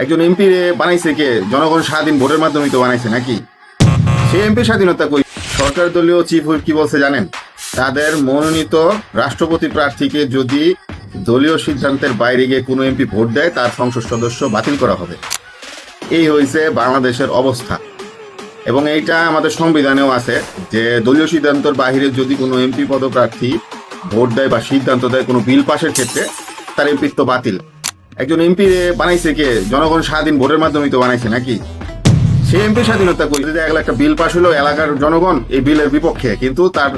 একজন এমপি বানাইছে কে? জনগণ স্বাধীন ভোটের মাধ্যমে তো বানাইছে নাকি? সে এমপি স্বাধীনতা কই? সরকার দলীয় চিফ হুইপ কি বলছে জানেন? তাদের মনোনীত রাষ্ট্রপতি প্রার্থীকে যদি দলীয় সিদ্ধান্তের বাইরে গিয়ে কোনো এমপি ভোট দেয় তার সংসদ সদস্য বাতিল করা হবে। এই হয়েছে বাংলাদেশের অবস্থা, এবং এইটা আমাদের সংবিধানেও আছে যে দলীয় সিদ্ধান্তের বাইরে যদি কোনো এমপি পদপ্রার্থী ভোট দেয় বা সিদ্ধান্ত দেয় কোনো বিল পাশের ক্ষেত্রে, তার এমপিত্ব বাতিল। একজন এমপি বানাইছে কে? জনগণ স্বাধীন ভোটের মাধ্যমে তো বানাইছে নাকি? সে এমপি স্বাধীনতা কই? যদি একটা বিল পাশ হলো, এলাকার জনগণ এই বিলের বিপক্ষে, কিন্তু তার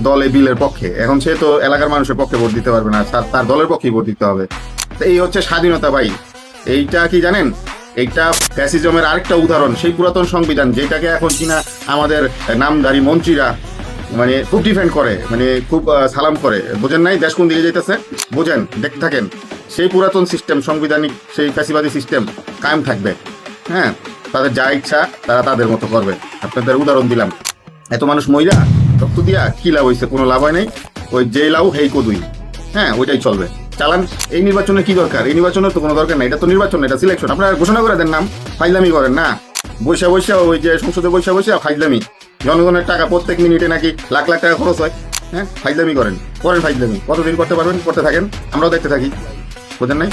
দল এই বিলের পক্ষে, এখন সে তো এলাকার মানুষের পক্ষে ভোট দিতে পারবে না, তার দলের পক্ষেই ভোট দিতে হবে। এই হচ্ছে স্বাধীনতা ভাই। এইটা কি জানেন? এইটা ফ্যাসিজমের আরেকটা উদাহরণ। সেই পুরাতন সংবিধান যেটাকে এখন কিনা আমাদের নামধারী মন্ত্রীরা মানে খুব ডিফেন্ড করে, মানে খুব সালাম করে। বোঝেন নাই দেশ কোন দিকে যাইতেছে? বোঝেন, দেখতে থাকেন। সেই পুরাতন সিস্টেম, সাংবিধানিক সেই ফ্যাসিবাদী সিস্টেম কায়েম থাকবে। হ্যাঁ, তাদের যা ইচ্ছা তারা তাদের মতো করবে। আপনাদের উদাহরণ দিলাম। এত মানুষ মহিলা রক্ত দিয়া কি লাভ হয়েছে? কোনো লাভ হয় নাই। ওই যে লাভ হেই কদুই, হ্যাঁ ওইটাই চলবে। চালান। এই নির্বাচনে কি দরকার? এই নির্বাচনের তো কোনো দরকার নাই। এটা তো নির্বাচন, এটা সিলেকশন। আপনারা ঘোষণা করে দেন নাম, ফাইজলামি করেন না। বৈশা ওই যে সংসদে বৈশা ফাইজলামি। জনগণের টাকা প্রত্যেক মিনিটে নাকি লাখ লাখ টাকা খরচ হয়। হ্যাঁ, ফাইজলামি করেন ফাইজলামি। কতদিন করতে পারবেন? করতে থাকেন, আমরাও দেখতে থাকি। বোঝেন নাই?